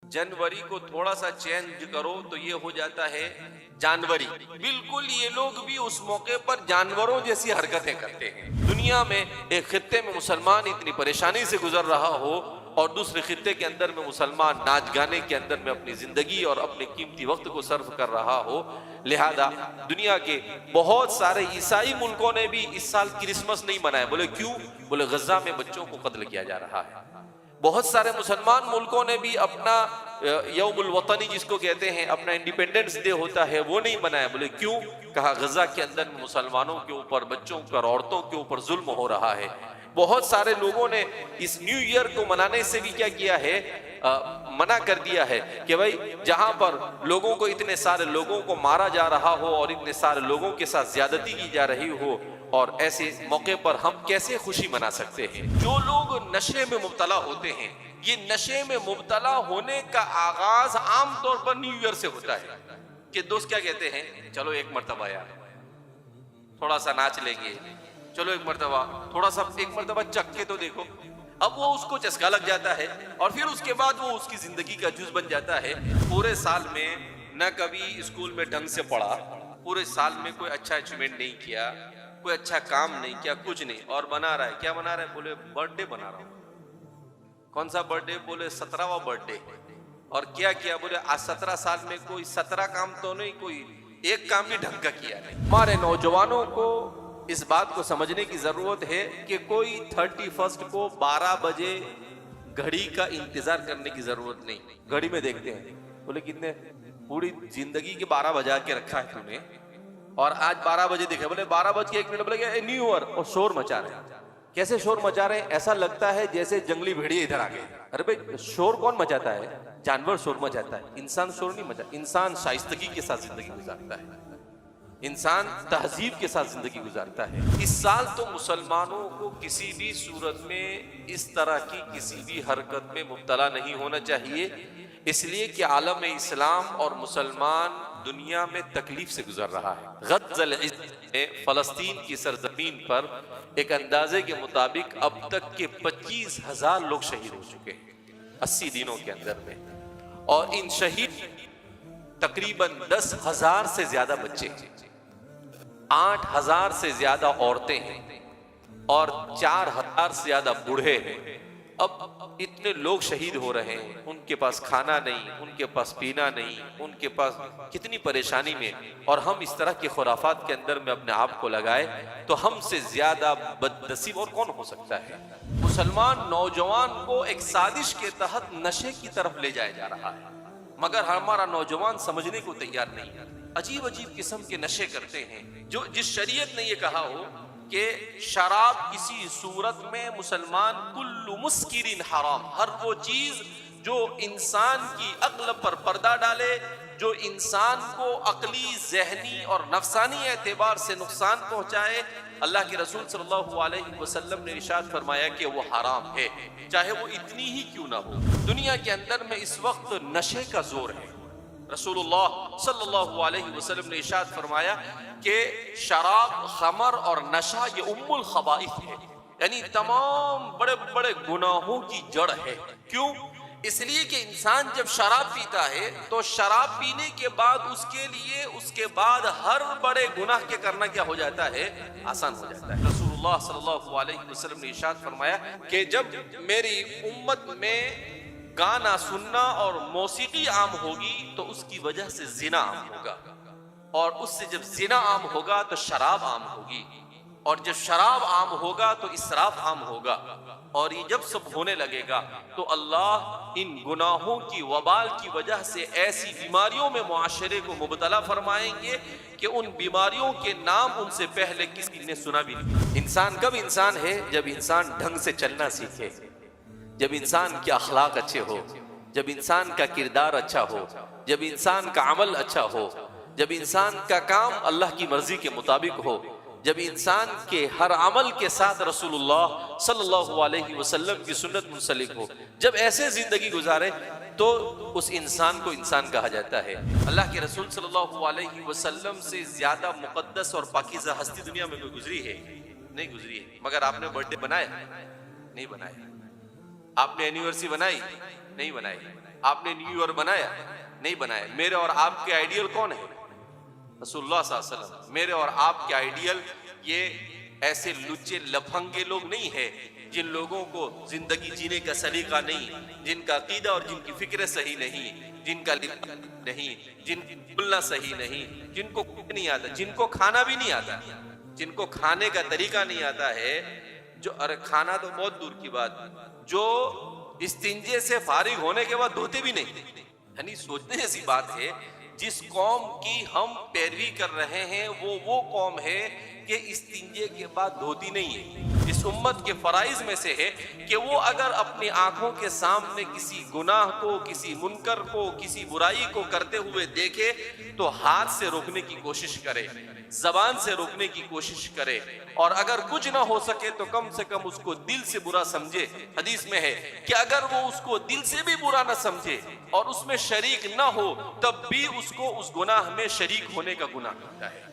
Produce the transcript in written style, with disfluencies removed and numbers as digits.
जनवरी को थोड़ा सा चेंज करो तो ये हो जाता है जानवरी। बिल्कुल ये लोग भी उस मौके पर जानवरों जैसी हरकतें करते हैं। दुनिया में एक खित्ते में मुसलमान इतनी परेशानी से गुजर रहा हो और दूसरे खित्ते के अंदर में मुसलमान नाच गाने के अंदर में अपनी जिंदगी और अपने कीमती वक्त को सर्व कर रहा हो, लिहाजा दुनिया के बहुत सारे ईसाई मुल्कों ने भी इस साल क्रिसमस नहीं मनाया। बोले क्यों? बोले गजा में बच्चों को कत्ल किया जा रहा है। बहुत सारे मुसलमान मुल्कों ने भी अपना यौमुल वतनी जिसको कहते हैं, अपना इंडिपेंडेंस डे होता है, वो नहीं मनाया। बोले क्यों? कहा गजा के अंदर मुसलमानों के ऊपर, बच्चों पर, औरतों के ऊपर जुल्म हो रहा है। बहुत सारे लोगों ने इस न्यू ईयर को मनाने से भी क्या किया है, मना कर दिया है कि भाई जहां पर लोगों को, इतने सारे लोगों को मारा जा रहा हो और इतने सारे लोगों के साथ ज्यादती की जा रही हो, और ऐसे मौके पर हम कैसे खुशी मना सकते हैं। जो लोग नशे में मुब्तला होते हैं, ये नशे में मुब्तला होने का आगाज आमतौर पर न्यू ईयर से होता है कि दोस्त क्या कहते हैं, चलो एक मर्तबा यार थोड़ा सा नाच लेंगे, चलो एक मर्तबा थोड़ा सा, एक मर्तबा चख के तो देखो। अब वो उसको चस्का लग जाता है और फिर उसके बाद वो उसकी जिंदगी का जुज बन जाता है। पूरे साल में न कभी स्कूल में ढंग से पढ़ा, पूरे साल में कोई अच्छा अचीवमेंट नहीं किया, कोई अच्छा काम नहीं किया, कुछ नहीं, और बना रहा है। क्या बना रहा है? बोले बर्थडे बना रहा हूं। कौन सा बर्थडे? बोले 17वां बर्थडे। और क्या किया? बोले आज 17 साल में कोई 17 काम तो नहीं, कोई एक काम भी ढंग का किया नहीं। हमारे नौजवानों को इस बात को समझने की जरूरत है कि कोई 31 को 12 बजे घड़ी का इंतजार करने की जरूरत नहीं। घड़ी में देखते हैं, बोले कितने, पूरी जिंदगी के 12 बजा के रखा है तूने और आज 12 बजे देखे, बोले 12:01। बोले क्या न्यू ईयर, और शोर मचा रहे हैं। कैसे शोर मचा रहे हैं? ऐसा लगता है जैसे जंगली भेड़िए इधर आ गए। अरे भाई, शोर कौन मचाता है? जानवर शोर मचाता है, इंसान शोर नहीं मचा। इंसान शाइस्तगी के साथ जिंदगी गुजारता है, इंसान तहजीब के साथ जिंदगी गुजारता है। इस साल तो मुसलमानों को किसी भी सूरत में इस तरह की किसी भी हरकत में मुब्तला नहीं होना चाहिए, इसलिए कि आलम इस्लाम और मुसलमान दुनिया में तकलीफ से गुजर रहा है। गज़ल में फलस्तीन की सरजमीन पर एक अंदाजे के मुताबिक अब तक के 25,000 लोग शहीद हो चुके हैं 80 दिनों के अंदर में, और इन शहीद तकरीबन 10,000 से ज्यादा बच्चे हैं, 8,000 से ज्यादा औरतें हैं और 4,000 से ज्यादा बूढ़े हैं। अब इतने लोग शहीद हो रहे हैं, उनके पास खाना नहीं, उनके पास पीना नहीं, उनके पास कितनी परेशानी में, और हम इस तरह के खुराफात के अंदर में अपने आप को लगाए तो हमसे ज्यादा बदनसीब और कौन हो सकता है। मुसलमान नौजवान को एक साजिश के तहत नशे की तरफ ले जाया जा रहा है, मगर हमारा नौजवान समझने को तैयार नहीं है। अजीब अजीब किस्म के नशे करते हैं, जो जिस शरीयत ने ये कहा हो कि शराब किसी सूरत में मुसलमान, कुल्लु मुस्किरिन हराम, हर वो चीज जो इंसान की अक्ल पर पर्दा डाले, जो इंसान को अकली, जहनी और नफसानी एतबार से नुकसान पहुंचाए, अल्लाह के रसूल सल्लल्लाहु अलैहि वसल्लम ने इरशाद फरमाया कि वो हराम है, चाहे वो इतनी ही क्यों ना हो। दुनिया के अंदर में इस वक्त नशे का जोर है। रसूलुल्लाह सल्लल्लाहु अलैहि वसल्लम ने इरशाद फरमाया कि शराब, खमर और नशा ये उम्मुल खबाइस है, यानी तमाम बड़े बड़े गुनाहों की जड़ है। क्यों? इसलिए कि इंसान जब शराब पीता है तो शराब पीने के बाद उसके लिए उसके बाद हर बड़े गुनाह के करना क्या हो जाता है? आसान हो जाता है। रसूलुल्लाह सल्लल्लाहु अलैहि वसल्लम ने इरशाद फरमाया कि जब मेरी उम्मत में गाना सुनना और मौसीकी आम होगी तो उसकी वजह से जिना आम होगा, और उससे जब जिना आम होगा तो शराब आम होगी, और जब शराब आम होगा तो इसराफ आम होगा, और ये जब सब होने लगेगा तो अल्लाह इन गुनाहों की वबाल की वजह से ऐसी बीमारियों में मुआशरे को मुबतला फरमाएंगे कि उन बीमारियों के नाम उनसे पहले किसी ने सुना भी नहीं। इंसान कब इंसान है? जब इंसान ढंग से चलना सीखे, जब इंसान के अखलाक अच्छे हो, जब इंसान का किरदार अच्छा हो, जब इंसान का अमल अच्छा हो, जब इंसान का काम अल्लाह की मर्जी के मुताबिक हो, जब इंसान के हर अमल के साथ रसूलुल्लाह सल्लल्लाहु अलैहि वसल्लम की सुन्नत मुंसलिक हो, जब ऐसे जिंदगी गुजारे तो उस इंसान को इंसान कहा जाता है। अल्लाह के रसूल सल्लल्लाहु अलैहि वसल्लम से ज्यादा मुकद्दस और पाकीज़ा हस्ती दुनिया में कोई गुजरी है? नहीं गुजरी है। मगर आपने बर्थडे बनाया? नहीं बनाया। आपने एनिवर्सरी बनाई? नहीं बनाई। आपने न्यू ईयर बनाया? नहीं बनाया। मेरे और आपके आइडियल कौन है? रसूलुल्लाह सल्लल्लाहु अलैहि वसल्लम। मेरे और आपके आइडियल ये ऐसे लुच्चे लफंगे लोग नहीं है जिन लोगों को जिंदगी जीने का सलीका नहीं, जिनका अकीदा और जिनकी फिक्र सही नहीं, जिनका नहीं, जिनकी बोलना सही नहीं, जिनको नहीं आता, जिनको खाना भी नहीं आता, जिनको खाने का तरीका नहीं आता है, जो अरे खाना तो बहुत दूर की बात, जो इस्तिंजे से फारिग होने के बाद धोते भी नहीं। यानी सोचने जैसी बात है। जिस कौम की हम पैरवी कर रहे हैं वो कौम है कि इस्तिंजे के बाद धोती नहीं है। इस उम्मत के फराइज में से है कि वो अगर अपनी आंखों के सामने किसी गुनाह को, किसी मुनकर को, किसी बुराई को करते हुए देखे तो हाथ से रोकने की कोशिश करे, जबान से रोकने की कोशिश करे, और अगर कुछ ना हो सके तो कम से कम उसको दिल से बुरा समझे। हदीस में है कि अगर वो उसको दिल से भी बुरा ना समझे और उसमें शरीक ना हो तब भी उसको उस गुनाह में शरीक होने का गुनाह होता है।